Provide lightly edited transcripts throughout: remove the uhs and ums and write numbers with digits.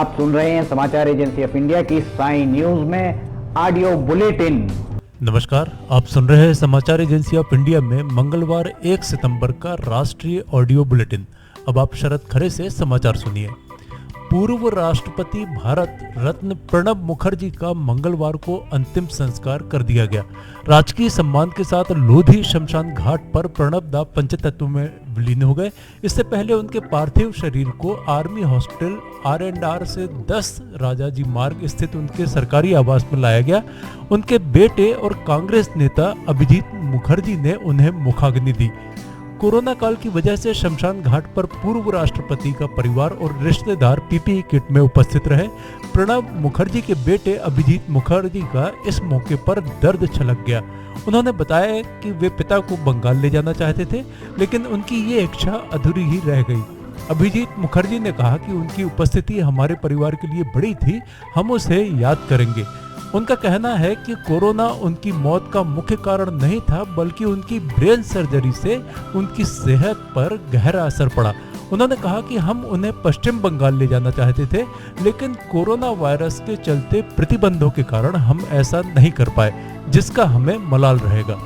आप सुन रहे हैं समाचार एजेंसी ऑफ इंडिया की साई न्यूज में ऑडियो बुलेटिन। नमस्कार, आप सुन रहे हैं समाचार एजेंसी ऑफ इंडिया में मंगलवार 1 सितंबर का राष्ट्रीय ऑडियो बुलेटिन। अब आप शरद खरे से समाचार सुनिए। पूर्व राष्ट्रपति भारत रत्न प्रणब मुखर्जी का मंगलवार को अंतिम संस्कार कर दिया गया। राजकीय सम्मान के साथ लोधी शमशान घाट पर प्रणब दा पंचतत्व में विलीन हो गए। इससे पहले उनके पार्थिव शरीर को आर्मी हॉस्पिटल R&R से 10 राजाजी मार्ग स्थित उनके सरकारी आवास में लाया गया। उनके बेटे और कांग्रेस नेता अभिजीत मुखर्जी ने उन्हें मुखाग्नि दी। कोरोना काल की वजह से शमशान घाट पर पूर्व राष्ट्रपति का परिवार और रिश्तेदार पीपीई किट में उपस्थित रहे। प्रणब मुखर्जी के बेटे अभिजीत मुखर्जी का इस मौके पर दर्द छलक गया। उन्होंने बताया कि वे पिता को बंगाल ले जाना चाहते थे, लेकिन उनकी ये इच्छा अधूरी ही रह गई। अभिजीत मुखर्जी ने कहा कि उनकी उपस्थिति हमारे परिवार के लिए बड़ी थी, हम उसे याद करेंगे। उनका कहना है कि कोरोना उनकी मौत का मुख्य कारण नहीं था, बल्कि उनकी ब्रेन सर्जरी से उनकी सेहत पर गहरा असर पड़ा। उन्होंने कहा कि हम उन्हें पश्चिम बंगाल ले जाना चाहते थे, लेकिन कोरोना वायरस के चलते प्रतिबंधों के कारण हम ऐसा नहीं कर पाए, जिसका हमें मलाल रहेगा।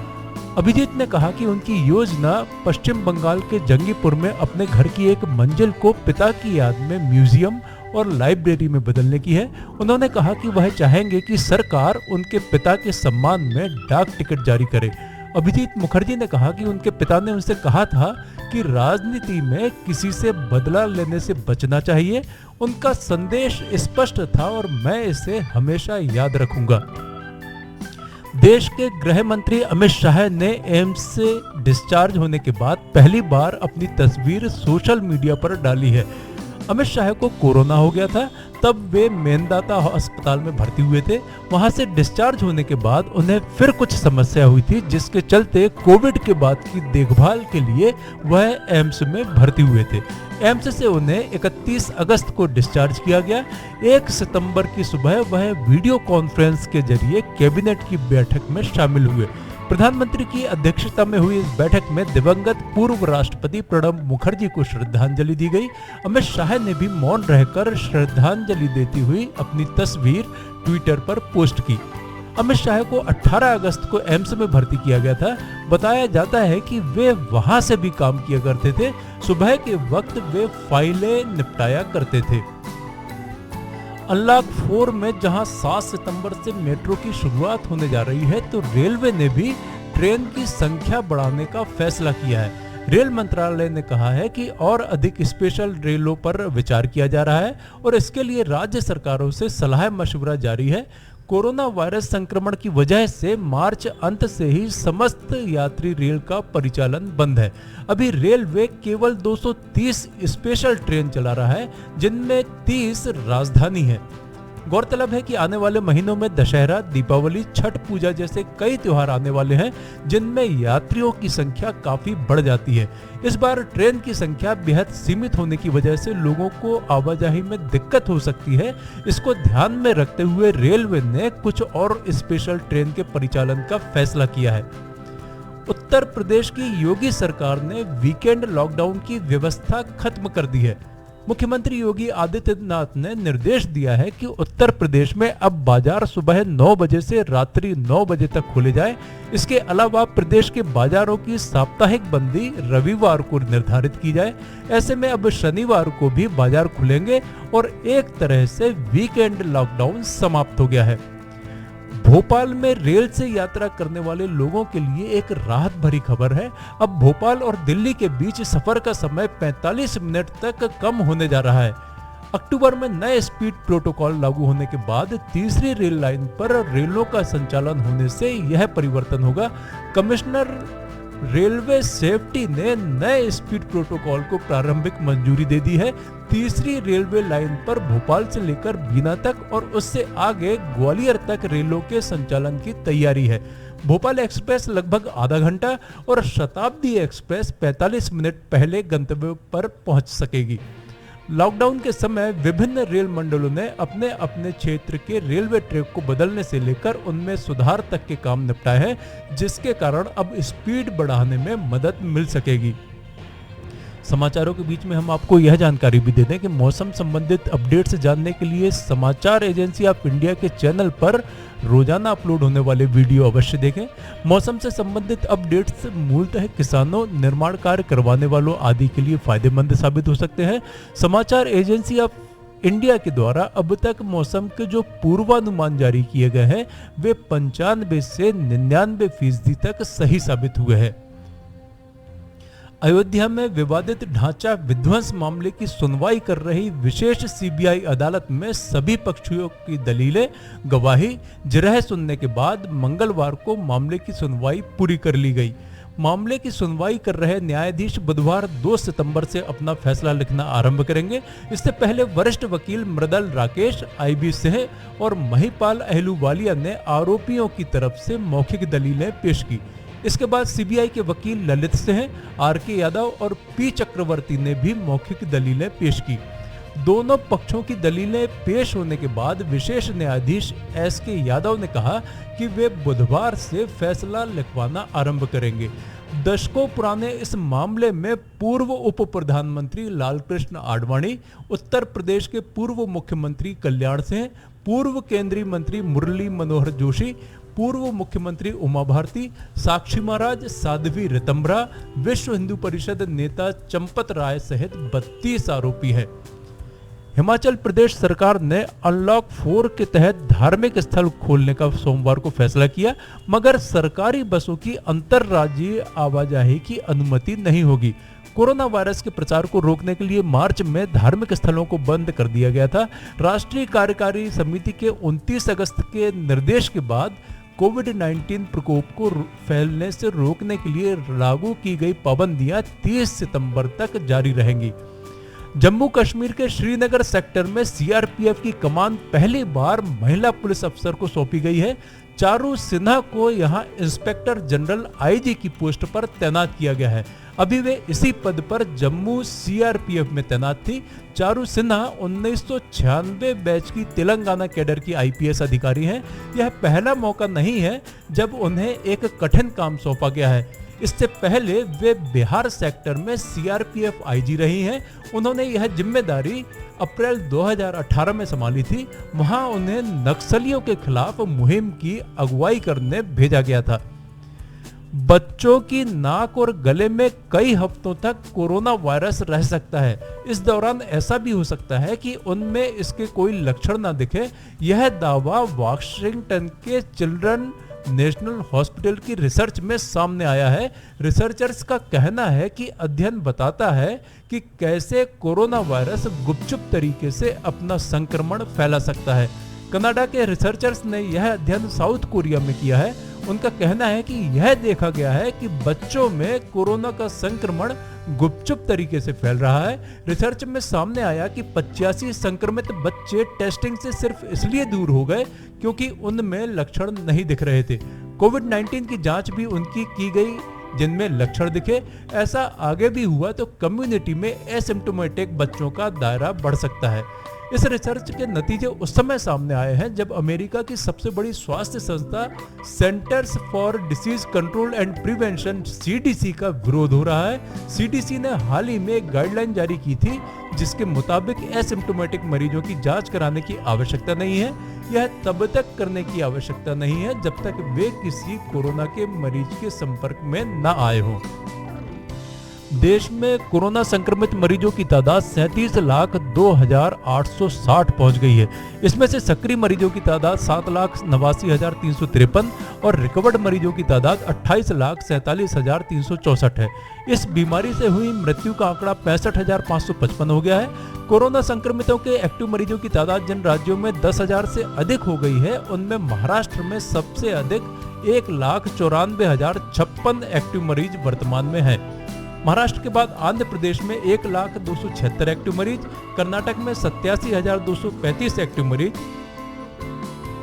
अभिजीत ने कहा कि उनकी योजना पश्चिम बंगाल के जंगीपुर में अपने घर की एक मंजिल को पिता की याद में म्यूजियम और लाइब्रेरी में बदलने की है। उन्होंने कहा कि वह चाहेंगे कि सरकार उनके पिता के सम्मान में डाक टिकट जारी करे। अभिजीत मुखर्जी ने कहा कि उनके पिता ने उनसे कहा था कि राजनीति में किसी से बदला लेने से बचना चाहिए। उनका संदेश स्पष्ट था और मैं इसे हमेशा याद रखूंगा। देश के गृह मंत्री अमित शाह ने एम्स से डिस्चार्ज होने के बाद पहली बार अपनी तस्वीर सोशल मीडिया पर डाली है। अमित शाह को कोरोना हो गया था, तब वे मेंदाता अस्पताल में भर्ती हुए थे। वहां से डिस्चार्ज होने के बाद उन्हें फिर कुछ समस्या हुई थी, जिसके चलते कोविड के बाद की देखभाल के लिए वह एम्स में भर्ती हुए थे। एम्स से उन्हें 31 अगस्त को डिस्चार्ज किया गया। 1 सितंबर की सुबह वह वीडियो कॉन्फ्रेंस के जरिए कैबिनेट की बैठक में शामिल हुए। प्रधानमंत्री की अध्यक्षता में हुई इस बैठक में दिवंगत पूर्व राष्ट्रपति प्रणब मुखर्जी को श्रद्धांजलि दी गई। अमित शाह ने भी मौन रहकर श्रद्धांजलि देती हुई अपनी तस्वीर ट्विटर पर पोस्ट की। अमित शाह को 18 अगस्त को एम्स में भर्ती किया गया था। बताया जाता है कि वे वहां से भी काम किया करते थे। सुबह के वक्त वे फाइलें निपटाया करते थे। अनलॉक 4 में जहां 7 सितंबर से मेट्रो की शुरुआत होने जा रही है, तो रेलवे ने भी ट्रेन की संख्या बढ़ाने का फैसला किया है। रेल मंत्रालय ने कहा है कि और अधिक स्पेशल रेलों पर विचार किया जा रहा है और इसके लिए राज्य सरकारों से सलाह मशवरा जारी है। कोरोना वायरस संक्रमण की वजह से मार्च अंत से ही समस्त यात्री रेल का परिचालन बंद है। अभी रेलवे केवल 230 स्पेशल ट्रेन चला रहा है, जिनमें 30 राजधानी है। गौरतलब है कि आने वाले महीनों में दशहरा, दीपावली, छठ पूजा जैसे कई त्योहार आने वाले हैं, जिनमें यात्रियों की संख्या काफी बढ़ जाती है। इस बार ट्रेन की संख्या बेहद सीमित होने की वजह से लोगों को आवाजाही में दिक्कत हो सकती है। इसको ध्यान में रखते हुए रेलवे ने कुछ और स्पेशल ट्रेन के परिचालन का फैसला किया है। उत्तर प्रदेश की योगी सरकार ने वीकेंड लॉकडाउन की व्यवस्था खत्म कर दी है। मुख्यमंत्री योगी आदित्यनाथ ने निर्देश दिया है कि उत्तर प्रदेश में अब बाजार सुबह 9 बजे से रात्रि 9 बजे तक खोले जाए। इसके अलावा प्रदेश के बाजारों की साप्ताहिक बंदी रविवार को निर्धारित की जाए। ऐसे में अब शनिवार को भी बाजार खुलेंगे और एक तरह से वीकेंड लॉकडाउन समाप्त हो गया है। भोपाल में रेल से यात्रा करने वाले लोगों के लिए एक राहत भरी खबर है। अब भोपाल और दिल्ली के बीच सफर का समय 45 मिनट तक कम होने जा रहा है। अक्टूबर में नए स्पीड प्रोटोकॉल लागू होने के बाद तीसरी रेल लाइन पर रेलों का संचालन होने से यह परिवर्तन होगा। कमिश्नर रेलवे सेफ्टी ने नए स्पीड प्रोटोकॉल को प्रारंभिक मंजूरी दे दी है। तीसरी रेलवे लाइन पर भोपाल से लेकर बीना तक और उससे आगे ग्वालियर तक रेलों के संचालन की तैयारी है। भोपाल एक्सप्रेस लगभग आधा घंटा और शताब्दी एक्सप्रेस 45 मिनट पहले गंतव्य पर पहुंच सकेगी। लॉकडाउन के समय विभिन्न रेल मंडलों ने अपने अपने क्षेत्र के रेलवे ट्रैक को बदलने से लेकर उनमें सुधार तक के काम निपटाए हैं, जिसके कारण अब स्पीड बढ़ाने में मदद मिल सकेगी। समाचारों के बीच में हम आपको यह जानकारी भी दे दें कि मौसम संबंधित अपडेट्स जानने के लिए समाचार एजेंसी ऑफ इंडिया के चैनल पर रोजाना अपलोड होने वाले वीडियो अवश्य देखें। मौसम से संबंधित अपडेट्स मूलतः किसानों, निर्माण कार्य करवाने वालों आदि के लिए फायदेमंद साबित हो सकते हैं। समाचार एजेंसी ऑफ इंडिया के द्वारा अब तक मौसम के जो पूर्वानुमान जारी किए गए हैं वे 95 से 99% तक सही साबित हुए हैं। अयोध्या में विवादित ढांचा विध्वंस मामले की सुनवाई कर रही विशेष सीबीआई अदालत में सभी पक्षों की दलीलें, गवाही, जिरह सुनने के बाद मंगलवार को मामले की सुनवाई पूरी कर ली गई। मामले की सुनवाई कर रहे न्यायाधीश बुधवार 2 सितंबर से अपना फैसला लिखना आरंभ करेंगे। इससे पहले वरिष्ठ वकील मृदल राकेश, IB सिंह और महिपाल अहलूवालिया ने आरोपियों की तरफ से मौखिक दलीलें पेश की। इसके बाद सीबीआई के वकील ललित सिंह, RK यादव और P चक्रवर्ती ने भी मौखिक दलीलें पेश की। दोनों पक्षों की दलीलें पेश होने के बाद विशेष न्यायाधीश SK यादव ने कहा कि वे बुधवार से फैसला लिखवाना आरंभ करेंगे। दशकों पुराने इस मामले में पूर्व उप प्रधानमंत्री लालकृष्ण आडवाणी, उत्तर प्रदेश के पूर्व मुख्यमंत्री कल्याण सिंह, पूर्व केंद्रीय मंत्री मुरली मनोहर जोशी, पूर्व मुख्यमंत्री उमा भारती, साक्षी महाराज, साध्वी ऋतंभरा, विश्व हिंदू परिषद नेता चंपत राय सहित 32 आरोपी हैं। हिमाचल प्रदेश सरकार ने अनलॉक 4 के तहत धार्मिक स्थल खोलने का सोमवार को फैसला किया, मगर सरकारी बसों की अंतरराज्यीय आवाजाही की अनुमति नहीं होगी। कोरोना वायरस के प्रसार को रोकने के लिए मार्च में धार्मिक स्थलों को बंद कर दिया गया था। राष्ट्रीय कार्यकारी समिति के 29 अगस्त के निर्देश के बाद कोविड-19 प्रकोप को फैलने से रोकने के लिए लागू की गई पाबंदियां 30 सितंबर तक जारी रहेंगी। जम्मू कश्मीर के श्रीनगर सेक्टर में CRPF की कमान पहली बार महिला पुलिस अफसर को सौंपी गई है। चारू सिन्हा को यहां इंस्पेक्टर जनरल IG की पोस्ट पर तैनात किया गया है। अभी वे इसी पद पर जम्मू CRPF में तैनात थी। चारू सिन्हा 1996 बैच की तेलंगाना कैडर की IPS अधिकारी हैं। यह पहला मौका नहीं है जब उन्हें एक कठिन काम सौंपा गया है। इससे पहले वे बिहार सेक्टर में CRPF IG रही हैं। उन्होंने यह जिम्मेदारी अप्रैल 2018 में संभाली थी। वहां उन्हें नक्सलियों के खिलाफ मुहिम की अगुवाई करने भेजा गया था। बच्चों की नाक और गले में कई हफ्तों तक कोरोना वायरस रह सकता है। इस दौरान ऐसा भी हो सकता है कि उनमें इसके कोई लक्षण न दिखे। यह दावा वाशिंगटन के चिल्ड्रन नेशनल हॉस्पिटल की रिसर्च में सामने आया है। रिसर्चर्स का कहना है कि अध्ययन बताता है कि कैसे कोरोना वायरस गुपचुप तरीके से अपना संक्रमण फैला सकता है। कनाडा के रिसर्चर्स ने यह अध्ययन साउथ कोरिया में किया है। उनका कहना है कि यह देखा गया है कि बच्चों में कोरोना का संक्रमण गुपचुप तरीके से फैल रहा है। रिसर्च में सामने आया कि 85 संक्रमित बच्चे टेस्टिंग से सिर्फ इसलिए दूर हो गए क्योंकि उनमें लक्षण नहीं दिख रहे थे। कोविड-19 की जांच भी उनकी की गई जिनमें लक्षण दिखे। ऐसा आगे भी हुआ तो कम्युनिटी में एसिम्प्टोमेटिक बच्चों का दायरा बढ़ सकता है। इस रिसर्च के नतीजे उस समय सामने आए हैं जब अमेरिका की सबसे बड़ी स्वास्थ्य संस्था centres for disease control and prevention CDC का विरोध हो रहा है। CDC ने हाल ही में एक गाइडलाइन जारी की थी जिसके मुताबिक एसिम्प्टोमेटिक मरीजों की जांच कराने की आवश्यकता नहीं है। यह तब तक करने की आवश्यकता नहीं है जब तक वे किसी कोरोना के मरीज के संपर्क में न आए हों। देश में कोरोना संक्रमित मरीजों की तादाद 37,02,860 पहुंच गई है। इसमें से सक्रिय मरीजों की तादाद 7,89,353 और रिकवर्ड मरीजों की तादाद 28,47,364 है। इस बीमारी से हुई मृत्यु का आंकड़ा 65,555 हो गया है। कोरोना संक्रमितों के एक्टिव मरीजों की तादाद जिन राज्यों में 10,000 से अधिक हो गई है उनमें महाराष्ट्र में सबसे अधिक 1,94,056 एक्टिव मरीज वर्तमान में है। महाराष्ट्र के बाद आंध्र प्रदेश में 1,0276 एक्टिव मरीज, कर्नाटक में 87,235 एक्टिव मरीज,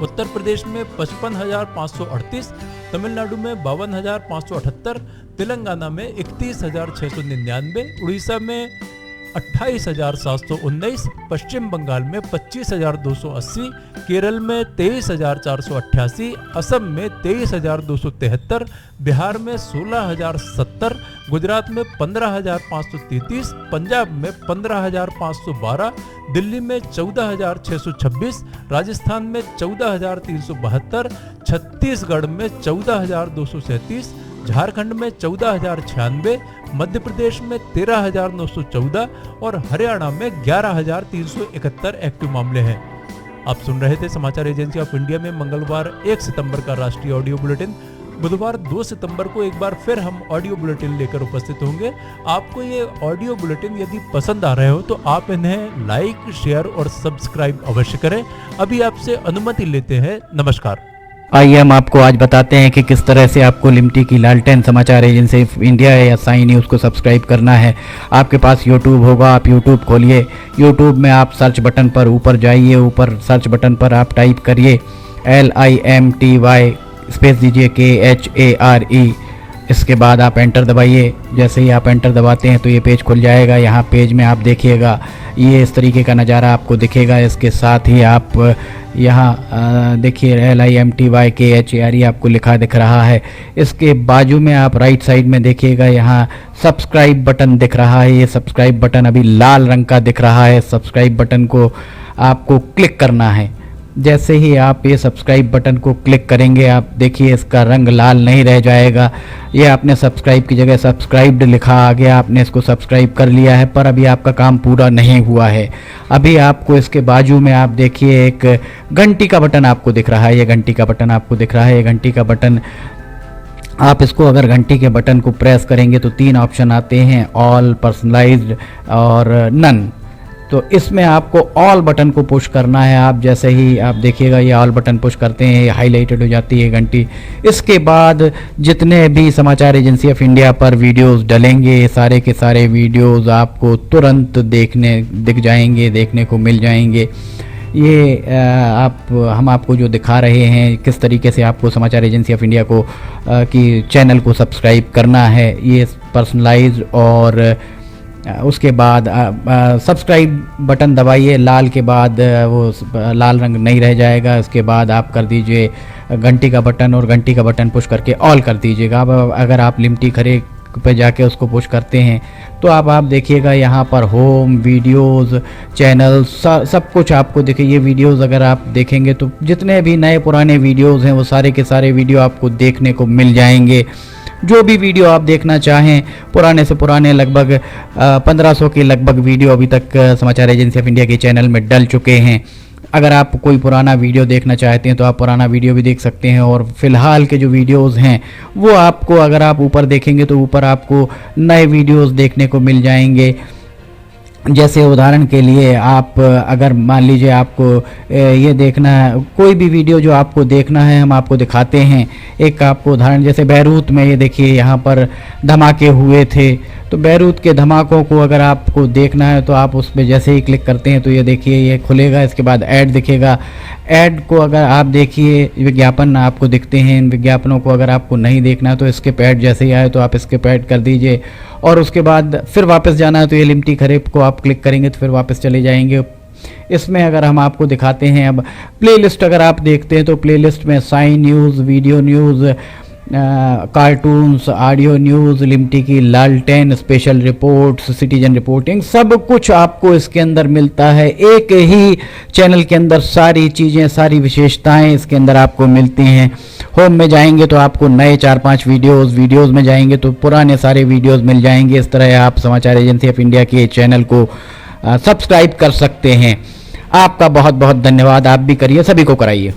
उत्तर प्रदेश में 55,538, तमिलनाडु में 52,578, तेलंगाना में 31,699, उड़ीसा में 28,719, पश्चिम बंगाल में 25,280, केरल में 23,488, असम में 23,273, बिहार में 16,070, गुजरात में 15,533, पंजाब में 15,512, दिल्ली में 14,626, राजस्थान में 14,372, छत्तीसगढ़ में 14,237, झारखंड में 14,096, मध्य प्रदेश में 13,914 और हरियाणा में 11,371 एक्टिव मामले हैं। आप सुन रहे थे समाचार एजेंसी ऑफ इंडिया में मंगलवार 1 सितंबर का राष्ट्रीय ऑडियो बुलेटिन। बुधवार 2 सितंबर को एक बार फिर हम ऑडियो बुलेटिन लेकर उपस्थित होंगे। आपको ये ऑडियो बुलेटिन यदि पसंद आ रहे हो तो आप इन्हें लाइक, शेयर और सब्सक्राइब अवश्य करें। अभी आपसे अनुमति लेते हैं। नमस्कार। आइए हम आपको आज बताते हैं कि किस तरह से आपको लिमटी की लालटेन समाचार एजेंसी इंडिया या साई न्यूज़ को सब्सक्राइब करना है। आपके पास यूट्यूब होगा, आप यूट्यूब खोलिए। यूट्यूब में आप सर्च बटन पर ऊपर जाइए, ऊपर सर्च बटन पर आप टाइप करिए LIMTY, स्पेस दीजिए KHARE। इसके बाद आप एंटर दबाइए। जैसे ही आप एंटर दबाते हैं तो ये पेज खुल जाएगा। यहाँ पेज में आप देखिएगा ये इस तरीके का नज़ारा आपको दिखेगा। इसके साथ ही आप यहाँ देखिए LIMTY KHARE आपको लिखा दिख रहा है। इसके बाजू में आप राइट साइड में देखिएगा यहाँ सब्सक्राइब बटन दिख रहा है। ये सब्सक्राइब बटन अभी लाल रंग का दिख रहा है। सब्सक्राइब बटन को आपको क्लिक करना है। जैसे ही आप ये सब्सक्राइब बटन को क्लिक करेंगे आप देखिए इसका रंग लाल नहीं रह जाएगा। ये आपने सब्सक्राइब की जगह सब्सक्राइब्ड लिखा आ गया, आपने इसको सब्सक्राइब कर लिया है, पर अभी आपका काम पूरा नहीं हुआ है। अभी आपको इसके बाजू में आप देखिए एक घंटी का बटन आपको दिख रहा है। ये घंटी का बटन आपको दिख रहा है। ये घंटी का बटन आप इसको अगर घंटी के बटन को प्रेस करेंगे तो 3 ऑप्शन आते हैं, ऑल, पर्सनलाइज्ड और नन। तो इसमें आपको ऑल बटन को पुश करना है। आप जैसे ही आप देखिएगा ये ऑल बटन पुश करते हैं, ये हाईलाइटेड हो जाती है घंटी। इसके बाद जितने भी समाचार एजेंसी ऑफ इंडिया पर वीडियोस डलेंगे सारे के सारे वीडियोस आपको तुरंत दिख जाएंगे, देखने को मिल जाएंगे। ये हम आपको जो दिखा रहे हैं किस तरीके से आपको समाचार एजेंसी ऑफ इंडिया को की चैनल को सब्सक्राइब करना है। ये पर्सनलाइज्ड और उसके बाद सब्सक्राइब बटन दबाइए। लाल के बाद वो लाल रंग नहीं रह जाएगा। इसके बाद आप कर दीजिए घंटी का बटन और घंटी का बटन पुश करके ऑल कर दीजिएगा। अब अगर आप लिमटी खरे पे जाके उसको पुश करते हैं तो आप देखिएगा यहाँ पर होम, वीडियोस, चैनल सब कुछ आपको दिखे। ये वीडियोस अगर आप देखेंगे तो जितने भी नए पुराने वीडियोस हैं वो सारे के सारे वीडियो आपको देखने को मिल जाएंगे। जो भी वीडियो आप देखना चाहें, पुराने से पुराने लगभग 1500 के लगभग वीडियो अभी तक समाचार एजेंसी ऑफ इंडिया के चैनल में डल चुके हैं। अगर आप कोई पुराना वीडियो देखना चाहते हैं तो आप पुराना वीडियो भी देख सकते हैं। और फिलहाल के जो वीडियोस हैं वो आपको अगर आप ऊपर देखेंगे तो ऊपर आपको नए वीडियोस देखने को मिल जाएंगे। जैसे उदाहरण के लिए आप अगर मान लीजिए आपको ये देखना है, कोई भी वीडियो जो आपको देखना है हम आपको दिखाते हैं। एक आपको उदाहरण जैसे बैरूत में ये देखिए यहाँ पर धमाके हुए थे, तो बैरूत के धमाकों को अगर आपको देखना है तो आप उस पर जैसे ही क्लिक करते हैं तो ये देखिए ये खुलेगा। इसके बाद ऐड दिखेगा। ऐड को अगर आप देखिए विज्ञापन आपको दिखते हैं। इन विज्ञापनों को अगर आपको नहीं देखना है तो स्किप ऐड जैसे ही आए तो आप स्किप ऐड कर दीजिए। और उसके बाद फिर वापस जाना है तो ये लिमटी खरेब को आप क्लिक करेंगे तो फिर वापस चले जाएंगे। इसमें अगर हम आपको दिखाते हैं अब प्लेलिस्ट अगर आप देखते हैं तो प्लेलिस्ट में Sai news, video news, cartoons, audio news, Limty की लालटेन, स्पेशल रिपोर्ट्स, सिटीजन रिपोर्टिंग, सब कुछ आपको इसके अंदर मिलता है। एक ही चैनल के अंदर सारी चीज़ें, सारी विशेषताएं इसके अंदर आपको मिलती हैं। होम में जाएंगे तो आपको नए 4-5 वीडियोस में जाएंगे तो पुराने सारे वीडियोस मिल जाएंगे। इस तरह आप समाचार एजेंसी ऑफ इंडिया के चैनल को सब्सक्राइब कर सकते हैं। आपका बहुत बहुत धन्यवाद। आप भी करिए, सभी को कराइए।